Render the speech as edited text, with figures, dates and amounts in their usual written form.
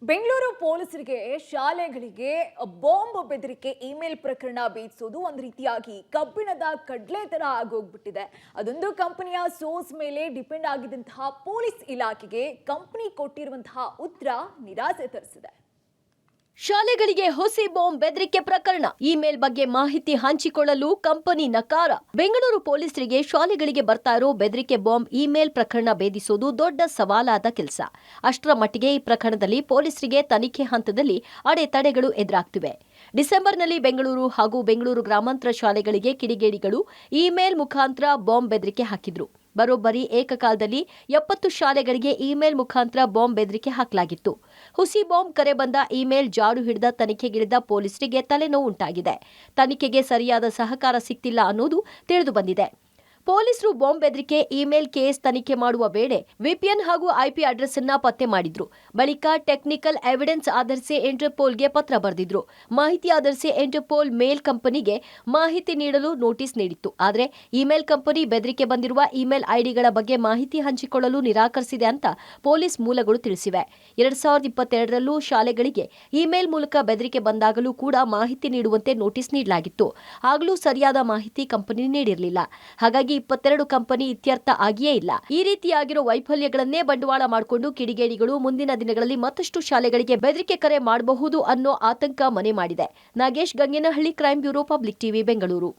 ಬೆಂಗಳೂರು ಪೊಲೀಸರಿಗೆ ಶಾಲೆಗಳಿಗೆ ಬಾಂಬ್ ಬೆದರಿಕೆ ಇಮೇಲ್ ಪ್ರಕರಣ ಬೇಯಿಸೋದು ಒಂದು ರೀತಿಯಾಗಿ ಕಬ್ಬಿಣದ ಕಡ್ಲೆ ತರ ಆಗೋಗ್ಬಿಟ್ಟಿದೆ. ಅದೊಂದು ಕಂಪನಿಯ ಸೋರ್ಸ್ ಮೇಲೆ ಡಿಪೆಂಡ್ ಆಗಿದ್ದಂತಹ ಪೊಲೀಸ್ ಇಲಾಖೆಗೆ ಕಂಪನಿ ಕೊಟ್ಟಿರುವಂತಹ ಉತ್ತರ ನಿರಾಸೆ ತರಿಸಿದೆ. ಶಾಲೆಗಳಿಗೆ ಹುಸಿ ಬಾಂಬ್ ಬೆದರಿಕೆ ಪ್ರಕರಣ ಇಮೇಲ್ ಬಗ್ಗೆ ಮಾಹಿತಿ ಹಂಚಿಕೊಳ್ಳಲು ಕಂಪನಿ ನಕಾರ. ಬೆಂಗಳೂರು ಪೊಲೀಸರಿಗೆ ಶಾಲೆಗಳಿಗೆ ಬರ್ತಾ ಇರೋ ಬೆದರಿಕೆ ಬಾಂಬ್ ಇಮೇಲ್ ಪ್ರಕರಣ ಭೇದಿಸೋದು ದೊಡ್ಡ ಸವಾಲಾದ ಕೆಲಸ. ಅಷ್ಟರ ಮಟ್ಟಿಗೆ ಈ ಪ್ರಕರಣದಲ್ಲಿ ಪೊಲೀಸರಿಗೆ ತನಿಖೆ ಹಂತದಲ್ಲಿ ಅಡೆತಡೆಗಳು ಎದುರಾಗ್ತಿವೆ. ಡಿಸೆಂಬರ್ನಲ್ಲಿ ಬೆಂಗಳೂರು ಹಾಗೂ ಬೆಂಗಳೂರು ಗ್ರಾಮಾಂತರ ಶಾಲೆಗಳಿಗೆ ಕಿಡಿಗೇಡಿಗಳು ಇಮೇಲ್ ಮುಖಾಂತರ ಬಾಂಬ್ ಬೆದರಿಕೆ ಹಾಕಿದ್ರು. ಬರೋಬ್ಬರಿ ಏಕಕಾಲದಲ್ಲಿ 70 ಶಾಲೆಗಳಿಗೆ ಇಮೇಲ್ ಮುಖಾಂತರ ಬಾಂಬ್ ಬೆದರಿಕೆ ಹಾಕಲಾಗಿತ್ತು. ಹುಸಿ ಬಾಂಬ್ ಕರೆ ಬಂದ ಇಮೇಲ್ ಜಾಡು ಹಿಡಿದ ತನಿಖೆಗಿಳಿದ ಪೊಲೀಸರಿಗೆ ತಲೆನೋವು ಉಂಟಾಗಿದೆ. ತನಿಖೆಗೆ ಸರಿಯಾದ ಸಹಕಾರ ಸಿಗ್ತಿಲ್ಲ ಅನ್ನೋದು ತಿಳಿದು ಬಂದಿದೆ. ಪೊಲೀಸರು ಬಾಂಬ್ ಬೆದರಿಕೆ ಇಮೇಲ್ ಕೇಸ್ ತನಿಖೆ ಮಾಡುವ ವೇಳೆ ವಿಪಿಎನ್ ಹಾಗೂ ಐಪಿ ಅಡ್ರೆಸ್ ಅನ್ನ ಪತ್ತೆ ಮಾಡಿದ್ರು. ಬಳಿಕ ಟೆಕ್ನಿಕಲ್ ಎವಿಡೆನ್ಸ್ ಆಧರಿಸಿ ಇಂಟರ್ಪೋಲ್ಗೆ ಪತ್ರ ಬರೆದಿದ್ರು. ಮಾಹಿತಿ ಆಧರಿಸಿ ಇಂಟರ್ಪೋಲ್ ಮೇಲ್ ಕಂಪನಿಗೆ ಮಾಹಿತಿ ನೀಡಲು ನೋಟಿಸ್ ನೀಡಿತ್ತು. ಆದರೆ ಇಮೇಲ್ ಕಂಪನಿ ಬೆದರಿಕೆ ಬಂದಿರುವ ಇಮೇಲ್ ಐಡಿಗಳ ಬಗ್ಗೆ ಮಾಹಿತಿ ಹಂಚಿಕೊಳ್ಳಲು ನಿರಾಕರಿಸಿದೆ ಅಂತ ಪೊಲೀಸ್ ಮೂಲಗಳು ತಿಳಿಸಿವೆ. 2022ರಲ್ಲೂ ಶಾಲೆಗಳಿಗೆ ಇಮೇಲ್ ಮೂಲಕ ಬೆದರಿಕೆ ಬಂದಾಗಲೂ ಕೂಡ ಮಾಹಿತಿ ನೀಡುವಂತೆ ನೋಟಿಸ್ ನೀಡಲಾಗಿತ್ತು. ಆಗಲೂ ಸರಿಯಾದ ಮಾಹಿತಿ ಕಂಪನಿ ನೀಡಿರಲಿಲ್ಲ. ಹಾಗಾಗಿ 22 ಕಂಪನಿ ಇತ್ಯರ್ಥ ಆಗಿಯೇ ಇಲ್ಲ. ಈ ರೀತಿಯಾಗಿರೋ ವೈಫಲ್ಯಗಳನ್ನೇ ಬಂಡವಾಳ ಮಾಡಿಕೊಂಡು ಕಿಡಿಗೇಡಿಗಳು ಮುಂದಿನ ದಿನಗಳಲ್ಲಿ ಮತ್ತಷ್ಟು ಶಾಲೆಗಳಿಗೆ ಬೆದರಿಕೆ ಕರೆ ಮಾಡಬಹುದು ಅನ್ನೋ ಆತಂಕ ಮನೆ ಮಾಡಿದೆ. Nagesh Gangenahalli, crime bureau, public TV, Bengaluru.